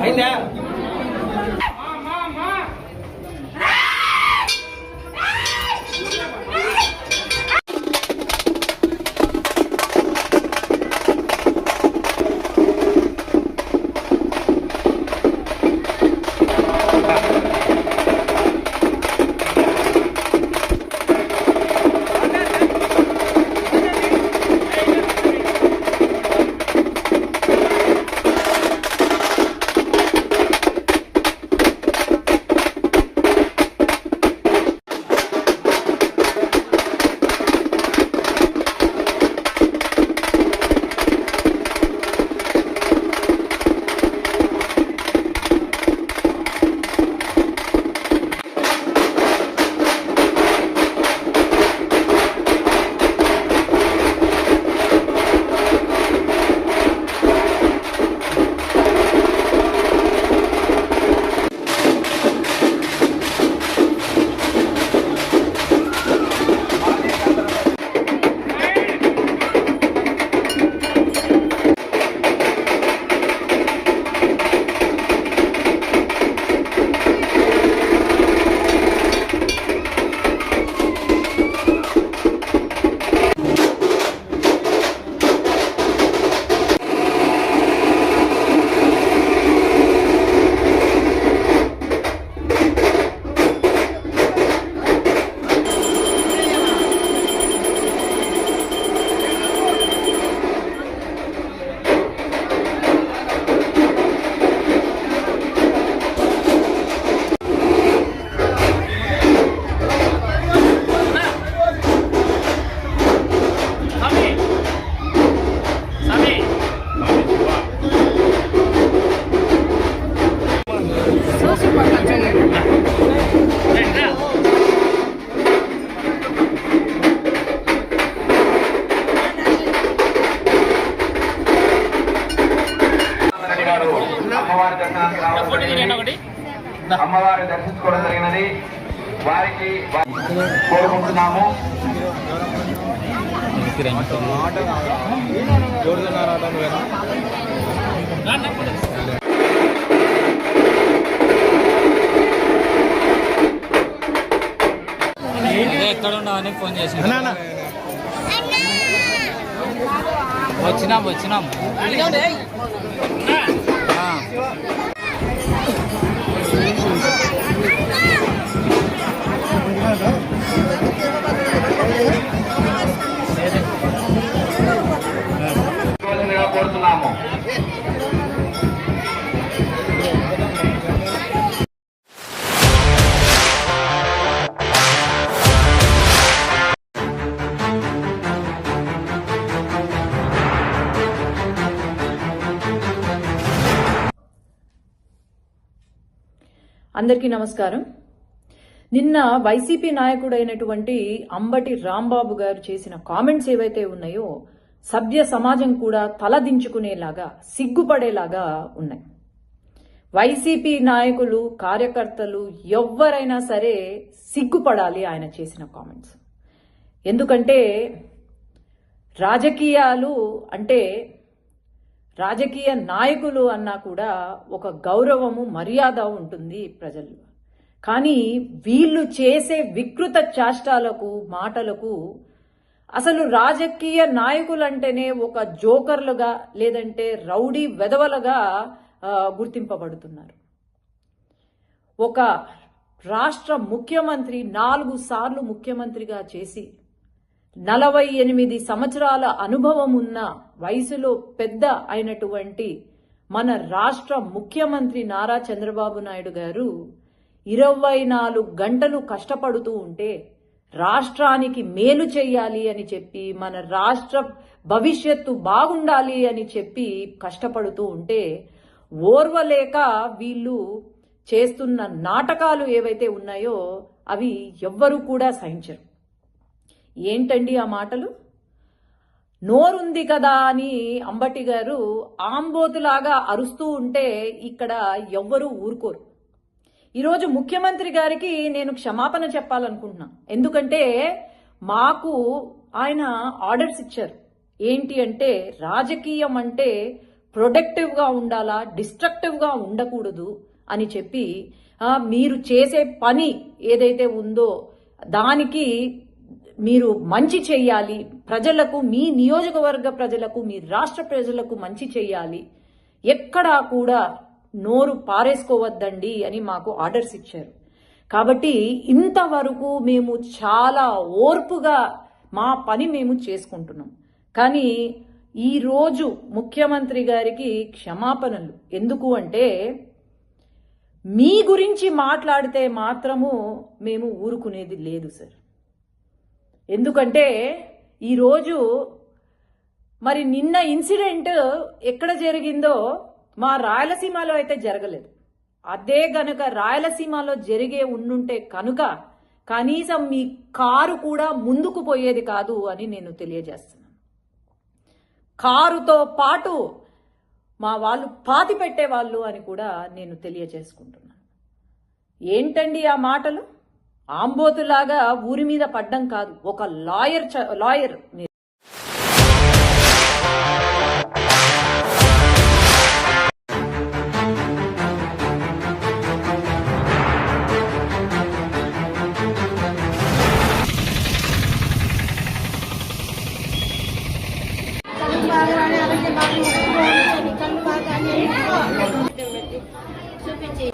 అయిందా? అమ్మవారిని దర్శించుకోవడం జరిగినది. వారికి కోరుకుంటున్నాము. ఎక్కడ ఉన్నామని ఫోన్ చేసి వచ్చినాం కోరుతున్నాము. అందరికీ నమస్కారం. నిన్న వైసీపీ నాయకుడైనటువంటి అంబటి రాంబాబు గారు చేసిన కామెంట్స్ ఏవైతే ఉన్నాయో సభ్య సమాజం కూడా తలదించుకునేలాగా సిగ్గుపడేలాగా ఉన్నాయి. వైసీపీ నాయకులు కార్యకర్తలు ఎవ్వరైనా సరే సిగ్గుపడాలి ఆయన చేసిన కామెంట్స్. ఎందుకంటే రాజకీయాలు అంటే రాజకీయ నాయకులు అన్నా కూడా ఒక గౌరవము మర్యాద ఉంటుంది ప్రజల్లో. కానీ వీళ్ళు చేసే వికృత చేష్టాలకు మాటలకు అసలు రాజకీయ నాయకులంటేనే ఒక జోకర్లుగా లేదంటే రౌడీ వెధవలుగా గుర్తింపబడుతున్నారు. ఒక రాష్ట్ర ముఖ్యమంత్రి 4 సార్లు ముఖ్యమంత్రిగా చేసి 48 సంవత్సరాల అనుభవం ఉన్న వయసులో పెద్ద అయినటువంటి మన రాష్ట్ర ముఖ్యమంత్రి నారా చంద్రబాబు నాయుడు గారు 24 గంటలు కష్టపడుతూ ఉంటే రాష్ట్రానికి మేలు చేయాలి అని చెప్పి మన రాష్ట్ర భవిష్యత్తు బాగుండాలి అని చెప్పి కష్టపడుతూ ఉంటే ఓర్వలేక వీళ్ళు చేస్తున్న నాటకాలు ఏవైతే ఉన్నాయో అవి ఎవ్వరూ కూడా సహించరు. ఏంటండి ఆ మాటలు? నోరుంది కదా అని అంబటి గారు ఆంబోతులాగా అరుస్తూ ఉంటే ఇక్కడ ఎవ్వరూ ఊరుకోరు. ఈరోజు ముఖ్యమంత్రి గారికి నేను క్షమాపణ చెప్పాలనుకుంటున్నా. ఎందుకంటే మాకు ఆయన ఆర్డర్స్ ఇచ్చారు. ఏంటి అంటే రాజకీయం అంటే ప్రొడక్టివ్గా ఉండాలా, డిస్ట్రక్టివ్గా ఉండకూడదు అని చెప్పి మీరు చేసే పని ఏదైతే ఉందో దానికి మీరు మంచి చెయ్యాలి, ప్రజలకు, మీ నియోజకవర్గ ప్రజలకు, మీ రాష్ట్ర ప్రజలకు మంచి చెయ్యాలి, ఎక్కడా కూడా నోరు పారేసుకోవద్దండి అని మాకు ఆర్డర్స్ ఇచ్చారు. కాబట్టి ఇంతవరకు మేము చాలా ఓర్పుగా మా పని మేము చేసుకుంటున్నాం. కానీ ఈరోజు ముఖ్యమంత్రి గారికి క్షమాపణలు. ఎందుకు అంటే మీ గురించి మాట్లాడితే మాత్రము మేము ఊరుకునేది లేదు సార్. ఎందుకంటే ఈరోజు మరి నిన్న ఇన్సిడెంట్ ఎక్కడ జరిగిందో మా రాయలసీమలో అయితే జరగలేదు. అదే గనుక రాయలసీమలో జరిగే ఉండుంటే కనుక కనీసం మీ కారు కూడా ముందుకు పోయేది కాదు అని నేను తెలియజేస్తున్నాను. కారుతో పాటు మా వాళ్ళు పాతి పెట్టేవాళ్ళు అని కూడా నేను తెలియజేసుకుంటున్నాను. ఏంటండి ఆ మాటలు? ఆంబోతులాగా ఊరి మీద పడ్డం కాదు, ఒక లాయర్ చూపించి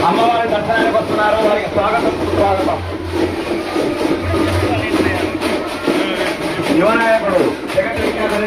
అమ్మవారి దర్శనానికి వస్తున్నారు. వారికి స్వాగతం సుస్వాగతం. యువ నాయకుడు జగన్ విజ్ఞాపన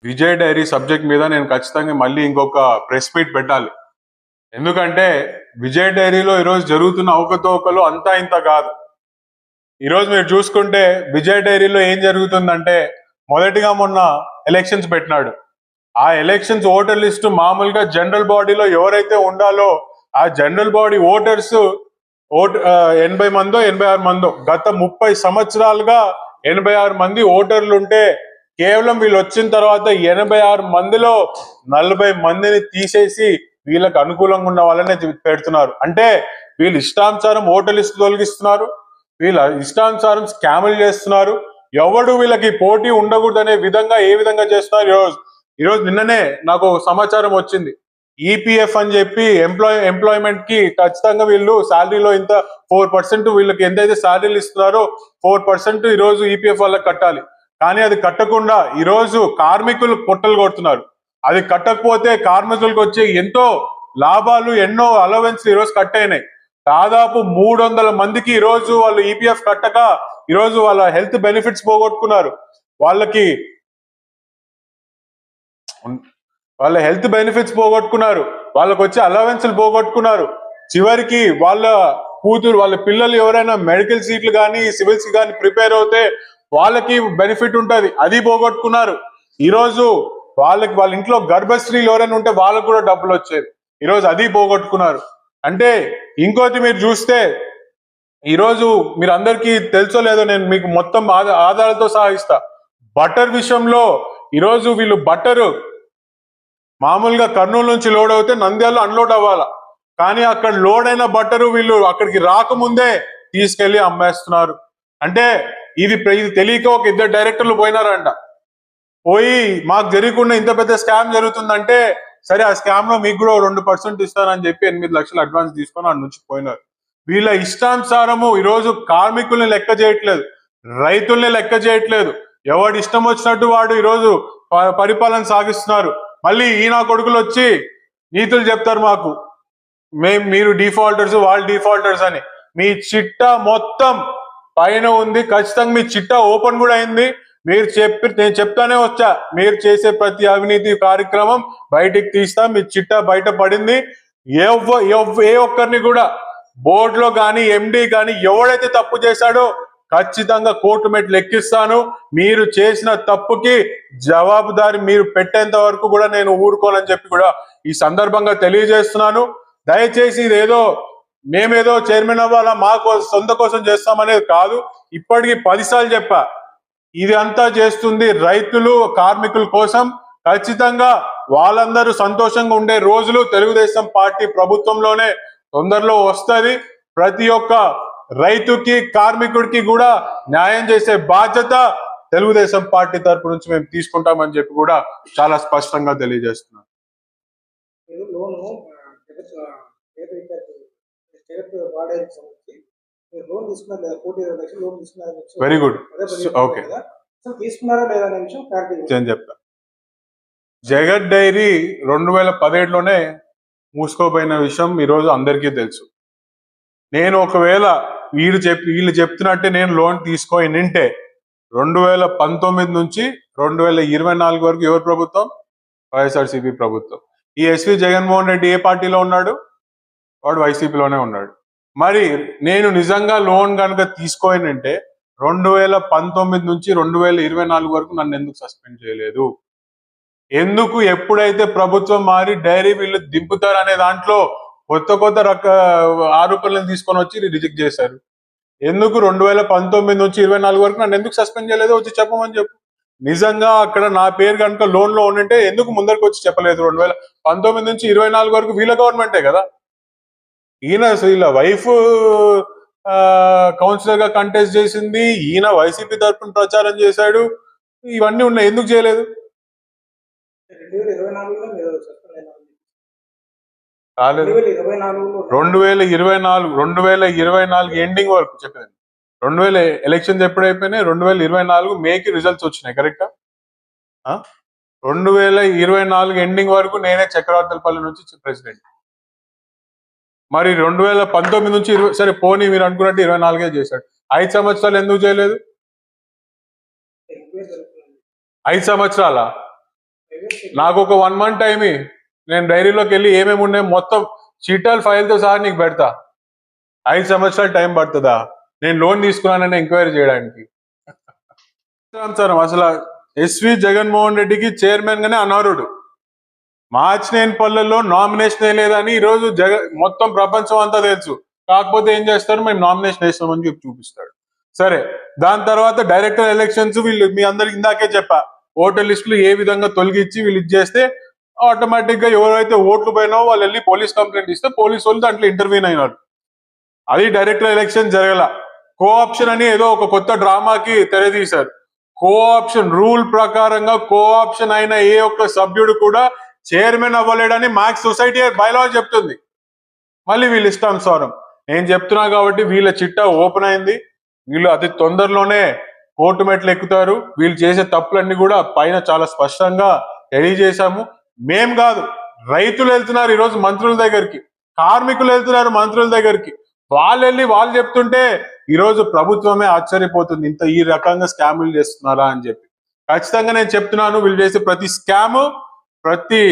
విజయ్ డైరీ సబ్జెక్ట్ మీద నేను ఖచ్చితంగా మళ్ళీ ఇంకొక ప్రెస్ మీట్ పెట్టాలి. ఎందుకంటే విజయ్ డైరీలో ఈరోజు జరుగుతున్న అవకతవకలు అంతా ఇంత కాదు. ఈరోజు మీరు చూసుకుంటే విజయ్ డైరీలో ఏం జరుగుతుందంటే, మొదటిగా మొన్న ఎలక్షన్స్ పెట్టినాడు. ఆ ఎలక్షన్స్ ఓటర్ లిస్టు మామూలుగా జనరల్ బాడీలో ఎవరైతే ఉండాలో ఆ జనరల్ బాడీ ఓటర్స్ 80 మందో 86 మందో, గత 30 సంవత్సరాలుగా 86 మంది ఓటర్లు ఉంటే కేవలం వీళ్ళు వచ్చిన తర్వాత 86 మందిలో 40 మందిని తీసేసి వీళ్ళకి అనుకూలంగా ఉన్న వాళ్ళనే పెడుతున్నారు. అంటే వీళ్ళు ఇష్టానుసారం ఓటర్ లిస్టు తొలగిస్తున్నారు, వీళ్ళ ఇష్టానుసారం స్కాములు చేస్తున్నారు, ఎవడు వీళ్ళకి పోటీ ఉండకూడదు అనే విధంగా ఏ విధంగా చేస్తున్నారు. ఈరోజు నిన్ననే నాకు సమాచారం వచ్చింది. ఈపీఎఫ్ అని చెప్పి ఎంప్లాయ్మెంట్ కి ఖచ్చితంగా వీళ్ళు శాలరీలో ఇంత 4% వీళ్ళకి ఎంతైతే శాలరీలు ఇస్తున్నారో 4% ఈరోజు ఈపీఎఫ్ వాళ్ళకి కట్టాలి. కానీ అది కట్టకుండా ఈరోజు కార్మికులు పొట్టలు కొడుతున్నారు. అది కట్టకపోతే కార్మికులకు వచ్చే ఎంతో లాభాలు, ఎన్నో అలవెన్స్ ఈరోజు కట్ అయినాయి. దాదాపు 300 మందికి ఈరోజు వాళ్ళు ఈపీఎఫ్ కట్టక ఈరోజు వాళ్ళ హెల్త్ బెనిఫిట్స్ పోగొట్టుకున్నారు. వాళ్ళ హెల్త్ బెనిఫిట్స్ పోగొట్టుకున్నారు, వాళ్ళకి వచ్చే అలవెన్స్లు పోగొట్టుకున్నారు. చివరికి వాళ్ళ కూతురు, వాళ్ళ పిల్లలు ఎవరైనా మెడికల్ సీట్లు కానీ సివిల్స్ కానీ ప్రిపేర్ అవుతే వాళ్ళకి బెనిఫిట్ ఉంటుంది, అది పోగొట్టుకున్నారు. ఈరోజు వాళ్ళ ఇంట్లో గర్భశ్రీలు ఎవరైనా ఉంటే వాళ్ళకు కూడా డబ్బులు వచ్చేది, ఈరోజు అది పోగొట్టుకున్నారు. అంటే ఇంకోటి మీరు చూస్తే ఈరోజు మీరు అందరికీ తెలుసో లేదో, నేను మీకు మొత్తం ఆధారాలతో సహా ఇస్తా. బటర్ విషయంలో ఈరోజు వీళ్ళు బట్టరు మామూలుగా కర్నూలు నుంచి లోడ్ అవుతే నంద్యాలలో అన్లోడ్ అవ్వాలా, కానీ అక్కడ లోడ్ అయిన బట్టరు వీళ్ళు అక్కడికి రాకముందే తీసుకెళ్లి అమ్మేస్తున్నారు. అంటే ఇది తెలియక ఒక 2 డైరెక్టర్లు పోయినారంట. పోయి మాకు జరగకుండా ఇంత పెద్ద స్కామ్ జరుగుతుందంటే సరే ఆ స్కామ్ లో మీకు కూడా 2% ఇస్తానని చెప్పి 8 లక్షలు అడ్వాన్స్ తీసుకొని అక్కడి నుంచి పోయినారు. వీళ్ళ ఇష్టానుసారము ఈరోజు కార్మికుల్ని లెక్క చేయట్లేదు, రైతుల్ని లెక్క చేయట్లేదు. ఎవడు ఇష్టం వచ్చినట్టు వాడు ఈరోజు పరిపాలన సాగిస్తున్నారు. మళ్ళీ ఈయన కొడుకులు వచ్చి నీతులు చెప్తారు మాకు, మీరు డిఫాల్టర్స్ వాళ్ళు డిఫాల్టర్స్ అని. మీ చిట్టా మొత్తం పైన ఉంది, ఖచ్చితంగా మీ చిట్టా ఓపెన్ కూడా అయింది. నేను చెప్తానే వచ్చా, మీరు చేసే ప్రతి అవినీతి కార్యక్రమం బయటికి తీస్తా, మీ చిట్టా బయట పడింది. ఏ ఒక్కరిని కూడా బోర్డులో కానీ ఎండి కానీ ఎవడైతే తప్పు చేశాడో ఖచ్చితంగా కోర్టు మెట్లు ఎక్కిస్తాను. మీరు చేసిన తప్పుకి జవాబుదారి మీరు పెట్టేంత వరకు కూడా నేను ఊరుకోనని చెప్పి కూడా ఈ సందర్భంగా తెలియజేస్తున్నాను. దయచేసి ఇదేదో మేమేదో చైర్మన్ అవ్వాలా మా సొంత కోసం చేస్తామనేది కాదు. ఇప్పటికీ 10 సార్లు చెప్పా, ఇది అంతా చేస్తుంది రైతులు కార్మికుల కోసం. ఖచ్చితంగా వాళ్ళందరూ సంతోషంగా ఉండే రోజులు తెలుగుదేశం పార్టీ ప్రభుత్వంలోనే తొందరలో వస్తుంది. ప్రతి ఒక్క రైతుకి కార్మికుడికి కూడా న్యాయం చేసే బాధ్యత తెలుగుదేశం పార్టీ తరపు నుంచి మేము తీసుకుంటామని చెప్పి కూడా చాలా స్పష్టంగా తెలియజేస్తున్నాం. వెరీ గుడ్, ఓకే నేను చెప్తా. జగత్ డైరీ 2017లోనే మూసుకోపోయిన విషయం ఈరోజు అందరికీ తెలుసు. నేను ఒకవేళ వీళ్ళు చెప్తున్నట్టే నేను లోన్ తీసుకొని నింటే 2019 నుంచి 2024 వరకు ఎవరు ప్రభుత్వం? వైఎస్ఆర్సీపీ ప్రభుత్వం. ఈ ఎస్వి జగన్మోహన్ రెడ్డి ఏ పార్టీలో ఉన్నాడు? వాడు వైసీపీలోనే ఉన్నాడు. మరి నేను నిజంగా లోన్ కనుక తీసుకోనంటే 2019 నుంచి 2024 వరకు నన్ను ఎందుకు సస్పెండ్ చేయలేదు? ఎందుకు ఎప్పుడైతే ప్రభుత్వం మారి డైరీ వీళ్ళు దింపుతారనే దాంట్లో కొత్త ఆరోపణలను తీసుకొని వచ్చి రిజెక్ట్ చేశారు? ఎందుకు 2019 నుంచి 24 వరకు నన్ను ఎందుకు సస్పెండ్ చేయలేదో వచ్చి చెప్పమని చెప్పు. నిజంగా అక్కడ నా పేరు కనుక లోన్ లో ఉండింటే ఎందుకు ముందరికి వచ్చి చెప్పలేదు? 2019 నుంచి 24 వరకు వీళ్ళ గవర్నమెంటే కదా. వీళ్ళ వైఫ్ కౌన్సిలర్ గా కంటెస్ట్ చేసింది, ఈయన వైసీపీ తరఫున ప్రచారం చేశాడు, ఇవన్నీ ఉన్నాయి, ఎందుకు చేయలేదు? కాలేదు. 2024 ఎండింగ్ వరకు చెప్పాను. 2000 ఎలక్షన్స్ ఎప్పుడైపోయినాయి? 2024 మేకి రిజల్ట్స్ వచ్చినాయి, కరెక్టా? 2024 ఎండింగ్ వరకు నేనే చక్రవర్తులపల్లి నుంచి ప్రెసిడెంట్. మరి 2019 నుంచి సరే పోనీ మీరు అనుకున్నట్టు 24 చేశాడు. 5 సంవత్సరాలు ఎందుకు చేయలేదు? 5 సంవత్సరాల నాకు ఒక 1 మంత్ టైం, నేను డైరీలోకి వెళ్ళి ఏమేమి ఉన్నాయి మొత్తం చీటాల్ ఫైల్తో సహా నీకు పెడతా. 5 సంవత్సరాలు టైం పడుతుందా నేను లోన్ తీసుకున్నానని ఎంక్వైరీ చేయడానికి? అసలు ఎస్వి జగన్మోహన్ రెడ్డికి చైర్మన్ గానే అనర్హుడు. మార్చినేనిపల్లెలో నామినేషన్ లేదని ఈరోజు మొత్తం ప్రపంచం అంతా తెలుసు. కాకపోతే ఏం చేస్తారు, మేము నామినేషన్ వేస్తామని చెప్పి చూపిస్తాడు. సరే, దాని తర్వాత డైరెక్టర్ ఎలక్షన్స్ వీళ్ళు మీ అందరికి ఇందాకే చెప్పా, ఓటర్ లిస్టులు ఏ విధంగా తొలగించి వీళ్ళు ఇచ్చేస్తే ఆటోమేటిక్ గా ఎవరైతే ఓట్లు పోయినావో వాళ్ళు వెళ్ళి పోలీస్ కంప్లైంట్ ఇస్తే పోలీసు వాళ్ళు దాంట్లో ఇంటర్వ్యూన్ అయినారు. అది డైరెక్టర్ ఎలక్షన్ జరగల. కోఆప్షన్ అని ఏదో ఒక కొత్త డ్రామాకి తెరదీశారు. కోఆప్షన్ రూల్ ప్రకారంగా కోఆప్షన్ అయిన ఏ ఒక్క సభ్యుడు కూడా చైర్మన్ అవ్వలేడని మ్యాక్స్ సొసైటీ బైలా చెప్తుంది. మళ్ళీ వీళ్ళు ఇష్టానుసారం నేను చెప్తున్నా కాబట్టి వీళ్ళ చిట్టా ఓపెన్ అయింది. వీళ్ళు అతి తొందరలోనే కోర్టు మెట్లు ఎక్కుతారు. వీళ్ళు చేసే తప్పులన్నీ కూడా పైన చాలా స్పష్టంగా తెలియజేశాము. మేం కాదు, రైతులు వెళ్తున్నారు ఈరోజు మంత్రుల దగ్గరికి, కార్మికులు వెళ్తున్నారు మంత్రుల దగ్గరికి. వాళ్ళు వెళ్ళి వాళ్ళు చెప్తుంటే ఈరోజు ప్రభుత్వమే ఆశ్చర్యపోతుంది, ఇంత ఈ రకంగా స్కాములు చేస్తున్నారా అని చెప్పి. ఖచ్చితంగా నేను చెప్తున్నాను, వీళ్ళు చేసే ప్రతి స్కాము, ప్రతి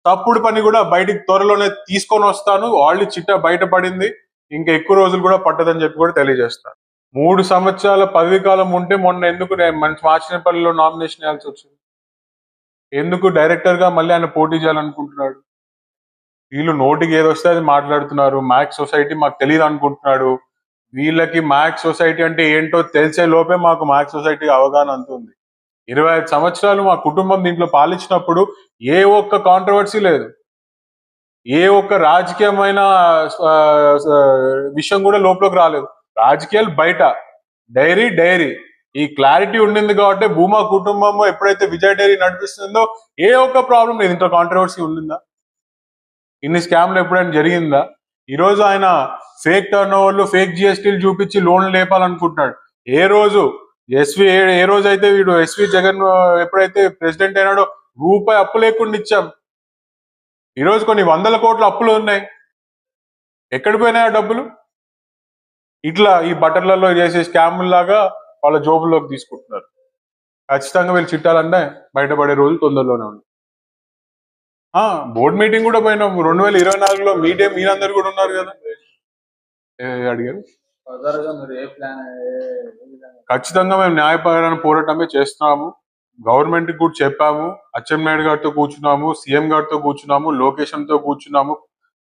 తప్పుడు పని కూడా బయటికి త్వరలోనే తీసుకొని వస్తాను. ఆల్రెడీ చిట్టా బయటపడింది, ఇంకా ఎక్కువ రోజులు కూడా పట్టదని చెప్పి కూడా తెలియజేస్తాను. 3 సంవత్సరాల పదవి కాలం ఉంటే మొన్న ఎందుకు మంచి మార్చినపల్లిలో నామినేషన్ వేయాల్సి వచ్చింది? ఎందుకు డైరెక్టర్ గా మళ్ళీ ఆయన పోటీ చేయాలనుకుంటున్నాడు? వీళ్ళు నోటికి ఏది వస్తే అది మాట్లాడుతున్నారు. మ్యాక్స్ సొసైటీ మాకు తెలియదు అనుకుంటున్నాడు. వీళ్ళకి మ్యాక్స్ సొసైటీ అంటే ఏంటో తెలిసే లోపే మాకు మ్యాక్స్ సొసైటీ అవగాహన అంతుంది. 25 సంవత్సరాలు మా కుటుంబం దీంట్లో పాలించినప్పుడు ఏ ఒక్క కాంట్రవర్సీ లేదు, ఏ ఒక్క రాజకీయమైన విషయం కూడా లోపలికి రాలేదు. రాజకీయాలు బయట, డైరీ ఈ క్లారిటీ ఉండింది కాబట్టి భూమా కుటుంబం ఎప్పుడైతే విజయ్ డైరీ నడిపిస్తుందో ఏ ఒక్క ప్రాబ్లం లేదు. ఇంట్లో కాంట్రవర్సీ ఉండిందా? ఇన్ని స్కామ్లు ఎప్పుడైనా జరిగిందా? ఈరోజు ఆయన ఫేక్ టర్న్ ఓవర్లు, ఫేక్ జిఎస్టీలు చూపించి లోన్లు లేపాలనుకుంటున్నాడు. ఏ రోజు అయితే వీడు ఎస్వి జగన్ ఎప్పుడైతే ప్రెసిడెంట్ అయినాడో రూపాయి అప్పు లేకుండా ఇచ్చాం. ఈరోజు కొన్ని 100 కోట్ల అప్పులు ఉన్నాయి. ఎక్కడ పోయినాయి ఆ డబ్బులు? ఇట్లా ఈ బటర్లలో చేసే స్కాముల లాగా వాళ్ళ జోబుల్లోకి తీసుకుంటున్నారు. ఖచ్చితంగా వీళ్ళు చిట్టాలంటే బయటపడే రోజు తొందరలోనే ఉంది. బోర్డు మీటింగ్ కూడా పోయినాం 2024లో. మీరందరూ కూడా ఉన్నారు కదా. అడిగారు. ఖచ్చితంగా మేము న్యాయపరమైన పోరాటమే చేస్తున్నాము. గవర్నమెంట్ కి కూడా చెప్పాము. అచ్చెన్నాయుడు గారితో కూర్చున్నాము, సీఎం గారితో కూర్చున్నాము, లోకేషన్ తో కూర్చున్నాము.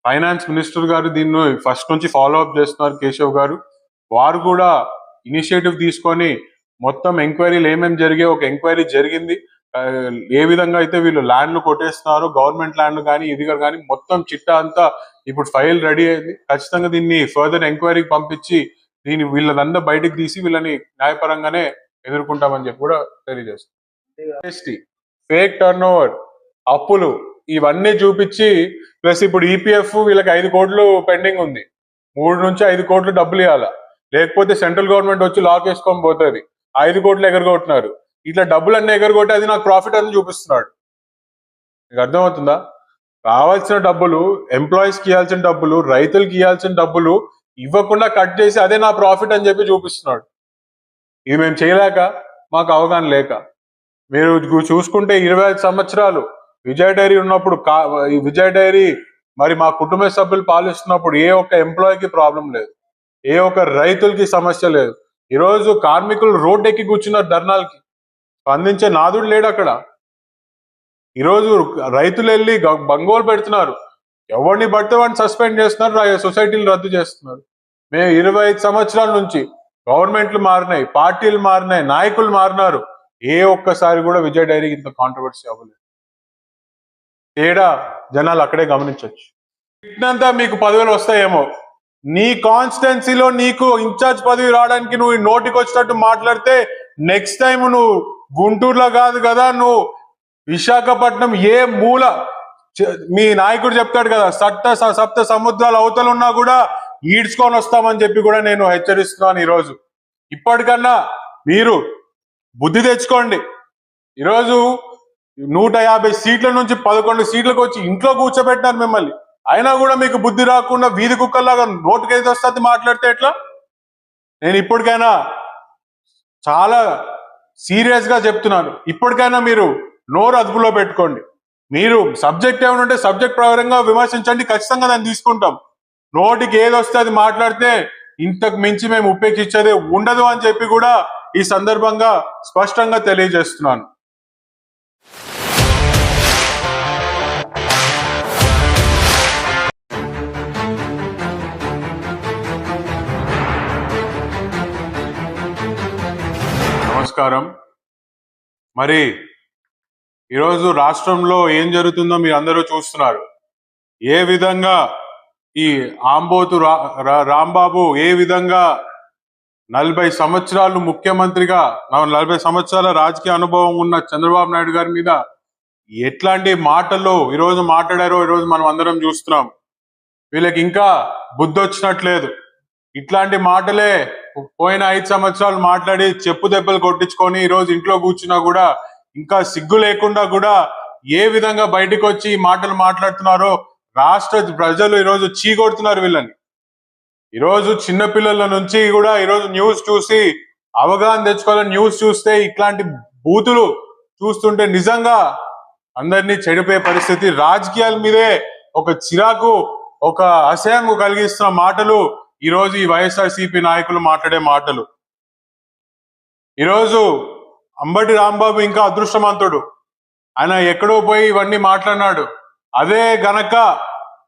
ఫైనాన్స్ మినిస్టర్ గారు దీన్ని ఫస్ట్ నుంచి ఫాలో అప్ చేస్తున్నారు, కేశవ్ గారు. వారు కూడా ఇనిషియేటివ్ తీసుకొని మొత్తం ఎంక్వైరీలు ఏమేమి జరిగాయి, ఒక ఎంక్వైరీ జరిగింది. ఏ విధంగా అయితే వీళ్ళు ల్యాండ్లు కొట్టేస్తున్నారు, గవర్నమెంట్ ల్యాండ్లు కానీ ఇది కానీ మొత్తం చిట్టా అంతా ఇప్పుడు ఫైల్ రెడీ అయింది. ఖచ్చితంగా దీన్ని ఫర్దర్ ఎంక్వైరీకి పంపించి వీళ్ళందరూ బయటకు తీసి వీళ్ళని న్యాయపరంగానే ఎదుర్కొంటామని చెప్పి కూడా తెలియజేస్తాం. ఫేక్ టర్న్ ఓవర్, అప్పులు ఇవన్నీ చూపించి ప్లస్ ఇప్పుడు ఈపీఎఫ్ వీళ్ళకి 5 కోట్లు పెండింగ్ ఉంది. 3 నుంచి 5 కోట్లు డబ్బులు ఇవ్వాలా, లేకపోతే సెంట్రల్ గవర్నమెంట్ వచ్చి లాక్ వేసుకొని పోతుంది. 5 కోట్లు ఎగరగొట్టినారు. ఇట్లా డబ్బులన్నీ ఎగరగొట్టి అది నాకు ప్రాఫిట్ అని చూపిస్తున్నాడు. మీకు అర్థమవుతుందా? కావాల్సిన డబ్బులు, ఎంప్లాయీస్ కి ఇవ్వాల్సిన డబ్బులు, రైతులకి ఇవ్వాల్సిన డబ్బులు ఇవ్వకుండా కట్ చేసి అదే నా ప్రాఫిట్ అని చెప్పి చూపిస్తున్నాడు. ఇది మేము చేయలేక, మాకు అవగాహన లేక. మీరు చూసుకుంటే 25 సంవత్సరాలు విజయ్ డైరీ ఉన్నప్పుడు, విజయ్ డైరీ మరి మా కుటుంబ సభ్యులు పాలిస్తున్నప్పుడు ఏ ఒక్క ఎంప్లాయీకి ప్రాబ్లం లేదు, ఏ ఒక్క రైతులకి సమస్య లేదు. ఈరోజు కార్మికులు రోడ్డు ఎక్కి కూర్చున్నారు ధర్నాలకి, స్పందించే నాదుడు లేడు అక్కడ. ఈరోజు రైతులు వెళ్ళి బంగోలు పెడుతున్నారు, ఎవరిని పడితే వాడిని సస్పెండ్ చేస్తున్నారు, సొసైటీలు రద్దు చేస్తున్నారు. మేము 25 సంవత్సరాల నుంచి గవర్నమెంట్లు మారినాయి, పార్టీలు మారినాయి, నాయకులు మారినారు, ఏ ఒక్కసారి కూడా విజయ్ డైరీకి ఇంత కాంట్రవర్సీ అవ్వలేదు. తేడా జనాలు అక్కడే గమనించవచ్చు. ఇట్నంతా మీకు పదవులు వస్తాయేమో, నీ కాన్స్టిట్యున్సీలో నీకు ఇన్ఛార్జ్ పదవి రావడానికి నువ్వు నోటికి వచ్చినట్టు మాట్లాడితే నెక్స్ట్ టైం నువ్వు గుంటూరులో కాదు కదా, నువ్వు విశాఖపట్నం ఏ మూల, మీ నాయకుడు చెప్తాడు కదా, సప్త సముద్రాల అవతలు ఉన్నా కూడా ఈడ్చుకొని వస్తామని చెప్పి కూడా నేను హెచ్చరిస్తున్నాను. ఈరోజు ఇప్పటికన్నా మీరు బుద్ధి తెచ్చుకోండి. ఈరోజు 150 సీట్ల నుంచి 11 సీట్లకు వచ్చి ఇంట్లో కూర్చోబెట్టినారు మిమ్మల్ని. అయినా కూడా మీకు బుద్ధి రాకుండా వీధి కుక్కల్లాగా నోటుకి ఏది వస్తుంది మాట్లాడితే ఎట్లా? నేను ఇప్పటికైనా చాలా సీరియస్ గా చెప్తున్నాను, ఇప్పటికైనా మీరు నోరు అదుపులో పెట్టుకోండి. మీరు సబ్జెక్ట్ ఏమైనా ఉంటే సబ్జెక్ట్ ప్రకారంగా విమర్శించండి, ఖచ్చితంగా దాన్ని తీసుకుంటాం. నోటికి ఏది వస్తే అది మాట్లాడితే ఇంతకు మించి మేము ఉపేక్షించేదే ఉండదు అని చెప్పి కూడా ఈ సందర్భంగా స్పష్టంగా తెలియజేస్తున్నాను. నమస్కారం. మరి ఈరోజు రాష్ట్రంలో ఏం జరుగుతుందో మీరు అందరూ చూస్తున్నారు. ఏ విధంగా ఈ ఆంబోతు రాంబాబు ఏ విధంగా 40 సంవత్సరాలు ముఖ్యమంత్రిగా 40 సంవత్సరాల రాజకీయ అనుభవం ఉన్న చంద్రబాబు నాయుడు గారి మీద ఎట్లాంటి మాటలు ఈరోజు మాట్లాడారో ఈరోజు మనం అందరం చూస్తున్నాం. వీళ్ళకి ఇంకా బుద్ధి వచ్చినట్లేదు. ఇట్లాంటి మాటలే పోయిన 5 సంవత్సరాలు మాట్లాడి చెప్పు దెబ్బలు కొట్టించుకొని ఈరోజు ఇంట్లో కూర్చున్నా కూడా ఇంకా సిగ్గు లేకుండా కూడా ఏ విధంగా బయటకు వచ్చి ఈ మాటలు మాట్లాడుతున్నారో రాష్ట్ర ప్రజలు ఈరోజు చీకొడుతున్నారు వీళ్ళని. ఈరోజు చిన్నపిల్లల నుంచి కూడా ఈరోజు న్యూస్ చూసి అవగాహన తెచ్చుకోవాలని న్యూస్ చూస్తే ఇట్లాంటి బూతులు చూస్తుంటే నిజంగా అందరినీ చెడిపోయే పరిస్థితి. రాజకీయాల మీదే ఒక చిరాకు, ఒక అసహ్యం కలిగిస్తున్న మాటలు ఈరోజు ఈ వైఎస్ఆర్సీపీ నాయకులు మాట్లాడే మాటలు. ఈరోజు అంబటి రాంబాబు ఇంకా అదృష్టవంతుడు. ఆయన ఎక్కడో పోయి ఇవన్నీ మాట్లాడినాడు. అదే గనక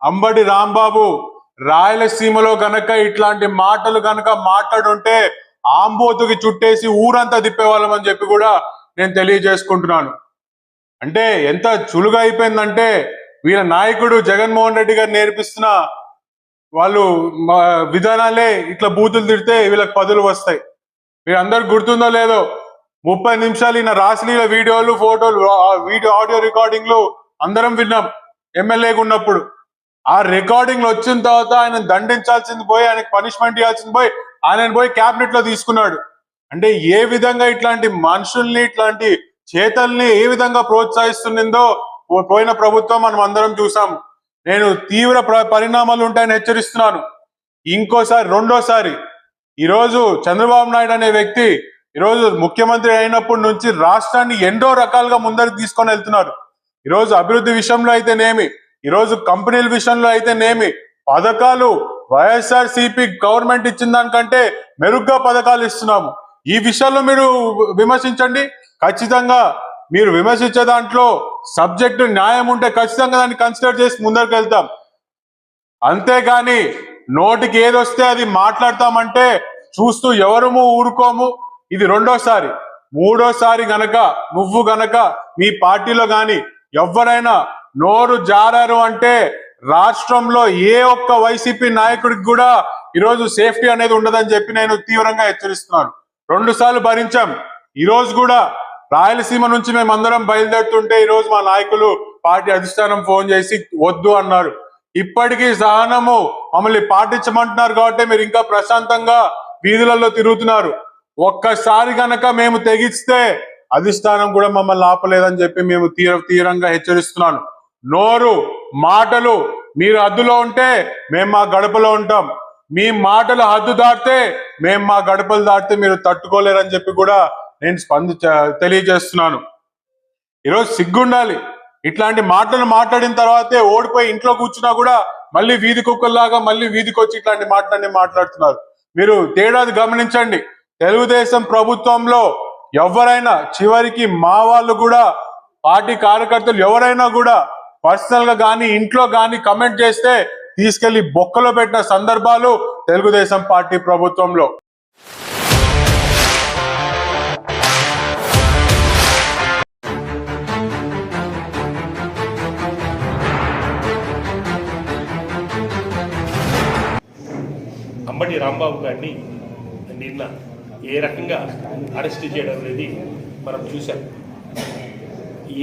అంబటి రాంబాబు రాయలసీమలో గనక ఇట్లాంటి మాటలు గనక మాట్లాడుంటే ఆంబోతుకి చుట్టేసి ఊరంతా తిప్పేవాళ్ళం అని చెప్పి కూడా నేను తెలియజేసుకుంటున్నాను. అంటే ఎంత చులుగా అయిపోయిందంటే వీళ్ళ నాయకుడు జగన్మోహన్ రెడ్డి గారు నేర్పిస్తున్న వాళ్ళు విధానాలే ఇట్లా బూతులు తిడితే వీళ్ళకి పదులు వస్తాయి. మీరందరు గుర్తుందో లేదో 30 నిమిషాలు ఈయన రాసలీల వీడియోలు, ఫోటోలు, ఆడియో రికార్డింగ్లు అందరం విన్నాం ఎమ్మెల్యేగా ఉన్నప్పుడు. ఆ రికార్డింగ్లు వచ్చిన తర్వాత ఆయన దండించాల్సింది పోయి, ఆయనకు పనిష్మెంట్ ఇవ్వాల్సింది పోయి ఆయన పోయి క్యాబినెట్ లో తీసుకున్నాడు. అంటే ఏ విధంగా ఇట్లాంటి మనుషుల్ని, ఇట్లాంటి చేతల్ని ఏ విధంగా ప్రోత్సహిస్తుందో పోయిన ప్రభుత్వం మనం అందరం చూసాం. నేను తీవ్ర పరిణామాలు ఉంటాయని హెచ్చరిస్తున్నాను. ఇంకోసారి, రెండోసారి ఈరోజు చంద్రబాబు నాయుడు అనే వ్యక్తి ఈరోజు ముఖ్యమంత్రి అయినప్పటి నుంచి రాష్ట్రాన్ని ఎన్నో రకాలుగా ముందరికి తీసుకొని వెళ్తున్నారు. ఈరోజు అభివృద్ధి విషయంలో అయితేనేమి, ఈరోజు కంపెనీల విషయంలో అయితేనేమి, పథకాలు వైఎస్ఆర్సీపీ గవర్నమెంట్ ఇచ్చిన దానికంటే మెరుగ్గా పథకాలు ఇస్తున్నాము. ఈ విషయాల్లో మీరు విమర్శించండి. ఖచ్చితంగా మీరు విమర్శించే దాంట్లో సబ్జెక్టు న్యాయం ఉంటే ఖచ్చితంగా దాన్ని కన్సిడర్ చేసి ముందరికి వెళ్తాం. అంతేగాని నోటికి ఏదొస్తే అది మాట్లాడతామంటే చూస్తూ ఎవరము ఊరుకోము. ఇది రెండోసారి. మూడోసారి గనక నువ్వు గనక మీ పార్టీలో గాని ఎవరైనా నోరు జారారు అంటే రాష్ట్రంలో ఏ ఒక్క వైసీపీ నాయకుడికి కూడా ఈరోజు సేఫ్టీ అనేది ఉండదని చెప్పి నేను తీవ్రంగా హెచ్చరిస్తున్నాను. 2 సార్లు భరించాం. ఈరోజు కూడా రాయలసీమ నుంచి మేమందరం బయలుదేరుతుంటే ఈరోజు మా నాయకులు పార్టీ అధిష్టానం ఫోన్ చేసి వద్దు అన్నారు. ఇప్పటికీ సహనము మమ్మల్ని పాటించమంటున్నారు కాబట్టి మీరు ఇంకా ప్రశాంతంగా వీధులలో తిరుగుతున్నారు. ఒక్కసారి గనక మేము తెగిస్తే అధిష్టానం కూడా మమ్మల్ని ఆపలేదని చెప్పి మేము తీవ్రంగా హెచ్చరిస్తున్నాను. నోరు, మాటలు మీరు హద్దులో ఉంటే మేము మా గడపలో ఉంటాం. మీ మాటలు హద్దు దాటితే మేము మా గడపలు దాటితే మీరు తట్టుకోలేరని చెప్పి కూడా నేను తెలియజేస్తున్నాను. ఈరోజు సిగ్గుండాలి. ఇట్లాంటి మాటలు మాట్లాడిన తర్వాతే ఓడిపోయి ఇంట్లో కూర్చున్నా కూడా మళ్ళీ వీధి కుక్కల్లాగా మళ్ళీ వీధికి వచ్చి ఇట్లాంటి మాటలన్నీ మాట్లాడుతున్నారు. మీరు తేడాది గమనించండి. తెలుగుదేశం ప్రభుత్వంలో ఎవరైనా చివరికి మా వాళ్ళు కూడా, పార్టీ కార్యకర్తలు ఎవరైనా కూడా పర్సనల్ గా కానీ ఇంట్లో కానీ కమెంట్ చేస్తే తీసుకెళ్లి బొక్కలో పెట్టిన సందర్భాలు తెలుగుదేశం పార్టీ ప్రభుత్వంలో. అంబటి రాంబాబు గారిని నిన్న ఏ రకంగా అరెస్ట్ చేయడం అనేది మనం చూసాం.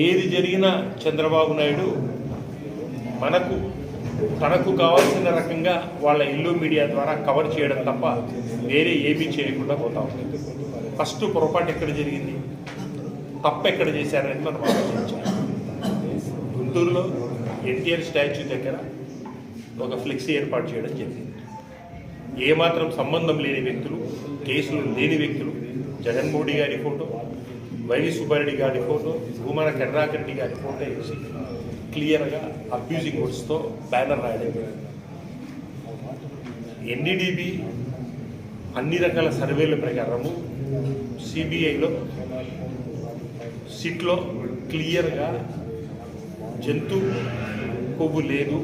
ఏది జరిగినా చంద్రబాబు నాయుడు తనకు కావాల్సిన రకంగా వాళ్ళ ఇల్లు మీడియా ద్వారా కవర్ చేయడం తప్ప వేరే ఏమీ చేయకుండా పోతా ఉంది. ఫస్ట్ పొరపాటు ఎక్కడ జరిగింది, తప్పు ఎక్కడ చేశారని మనం ఆలోచించాలి. గుంటూరులో ఎన్టీఆర్ స్టాచ్యూ దగ్గర ఒక ఫ్లెక్సీ ఏర్పాటు చేయడం జరిగింది. ఏమాత్రం సంబంధం లేని వ్యక్తులు, కేసులు లేని వ్యక్తులు, జగన్మోహన్ గారి ఫోటో, వైవి సుబ్బారెడ్డి గారి ఫోటో, భూమన కరుణాకర్ రెడ్డి గారి ఫోటో వేసి క్లియర్గా అబ్యూజింగ్ వర్డ్స్తో బ్యానర్ రాయడం. ఎన్డీడీబీ అన్ని రకాల సర్వేల ప్రకారము సిబిఐలో సిట్లో క్లియర్గా జంతు కొవ్వు లేదు,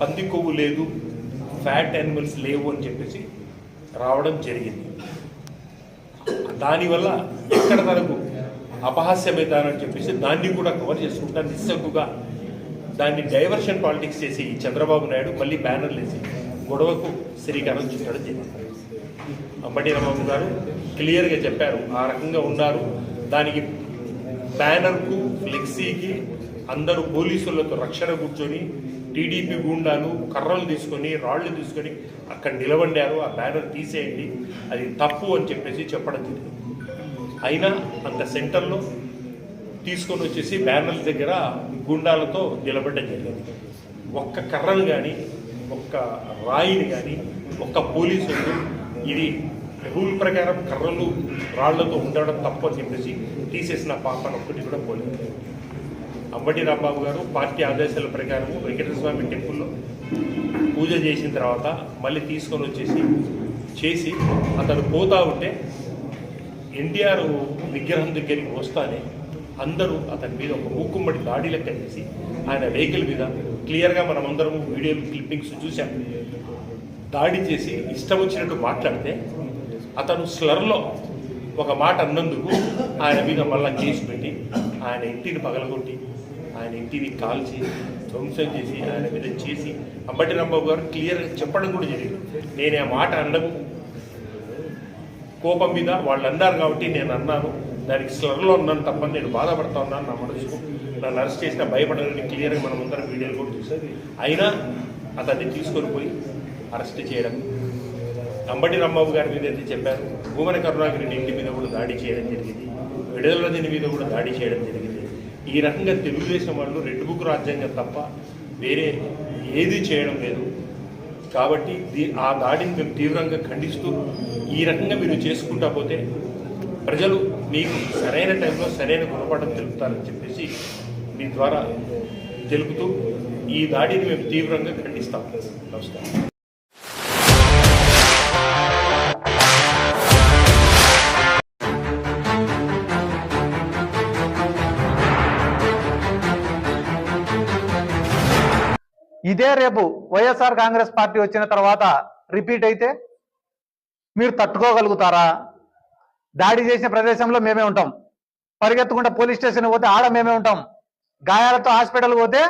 పంది కొవ్వు లేదు, ఫ్యాట్ యానిమల్స్ లేవు అని చెప్పేసి రావడం జరిగింది. దానివల్ల ఎక్కడ తనకు అపహాస్యమవుతారని చెప్పేసి దాన్ని కూడా కవర్ చేసుకుంటా నిస్సగ్గుగా దాన్ని డైవర్షన్ పాలిటిక్స్ చేసి చంద్రబాబు నాయుడు మళ్ళీ బ్యానర్లు వేసి గొడవకు శ్రీకారం చుట్టడం జరిగింది. అంబటి రాంబాబు గారు క్లియర్గా చెప్పారు. ఆ రకంగా ఉన్నారు. దానికి బ్యానర్కు ఫ్లెక్సీకి అందరూ పోలీసులతో రక్షణ కూర్చొని టీడీపీ గూండాలు కర్రలు తీసుకొని రాళ్లు తీసుకొని అక్కడ నిలబడ్డారు. ఆ బ్యానర్ తీసేయండి, అది తప్పు అని చెప్పేసి చెప్పడం జరిగింది. అయినా అంత సెంటర్లో తీసుకొని వచ్చేసి బ్యానర్ల దగ్గర గుండాలతో నిలబడడం జరిగింది. ఒక్క కర్రను కానీ ఒక్క రాయిని కానీ ఒక్క పోలీసులు ఇది రూల్ ప్రకారం కర్రలు రాళ్లతో ఉండడం తప్పు అని చెప్పేసి తీసేసిన పాపన ఒక్కటి కూడా పోలేదు. అంబటి రాంబాబు గారు పార్టీ ఆదేశాల ప్రకారం వెంకటేశ్వర స్వామి టెంపుల్లో పూజ చేసిన తర్వాత మళ్ళీ తీసుకొని వచ్చేసి చేసి అతను పోతా ఉంటే ఎన్టీఆర్ విగ్రహం దగ్గరికి వస్తానే అందరూ అతని మీద ఒక మూకుమ్మడి దాడి లెక్క చేసి ఆయన వెహికల్ మీద క్లియర్గా మనం అందరం వీడియో క్లిప్పింగ్స్ చూసాం. దాడి చేసి ఇష్టం వచ్చినట్టు మాట్లాడితే అతను స్లర్లో ఒక మాట అన్నందుకు ఆయన మీద మళ్ళా కేసు పెట్టి ఆయన ఇంటిని పగలగొట్టి ఆయన ఇంటిని కాల్చి ధ్వంసం చేసి ఆయన మీద చేసి అంబటి రాంబాబు గారు క్లియర్గా చెప్పడం కూడా జరిగింది. నేను ఆ మాట అనడం కోపం మీద వాళ్ళు అన్నారు కాబట్టి నేను అన్నాను, దానికి స్లర్లో ఉన్నాను తప్ప నేను బాధపడతా ఉన్నాను. నా మనసుకు నన్ను అరెస్ట్ చేసిన భయపడాలని క్లియర్గా మనం అందరం వీడియోలు కూడా చూసాం. అయినా అతన్ని తీసుకొని పోయి అరెస్ట్ చేయడం, అంబటి రాంబాబు గారి మీద అయితే చెప్పారు, భూమన కరుణాకర్ రెడ్డి ఇంటి మీద కూడా దాడి చేయడం జరిగింది, విడుదల దీని మీద కూడా దాడి చేయడం జరిగింది. ఈ రకంగా తెలుగుదేశం వాళ్ళు రెడ్ బుక్ రాజ్యాంగం తప్ప వేరే ఏది చేయడం లేదు. కాబట్టి ఆ దాడిని మేము తీవ్రంగా ఖండిస్తూ ఈ రకంగా మీరు చేసుకుంటా పోతే ప్రజలు మీకు సరైన టైంలో సరైన గుణపాఠం తెలుపుతారని చెప్పేసి మీ ద్వారా తెలుపుతూ ఈ దాడిని మేము తీవ్రంగా ఖండిస్తాం. నమస్కారం. ఇదే రేపు వైఎస్ఆర్ కాంగ్రెస్ పార్టీ వచ్చిన తర్వాత రిపీట్ అయితే మీరు తట్టుకోగలుగుతారా? దాడి చేసిన ప్రదేశంలో మేమే ఉంటాం, పరిగెత్తుకుంటే పోలీస్ స్టేషన్ పోతే ఆడ మేమే ఉంటాం, గాయాలతో హాస్పిటల్ పోతే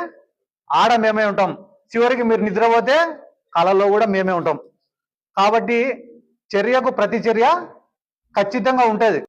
ఆడ మేమే ఉంటాం, చివరికి మీరు నిద్రపోతే కళలో కూడా మేమే ఉంటాం. కాబట్టి చర్యకు ప్రతి చర్య ఖచ్చితంగా ఉంటుంది.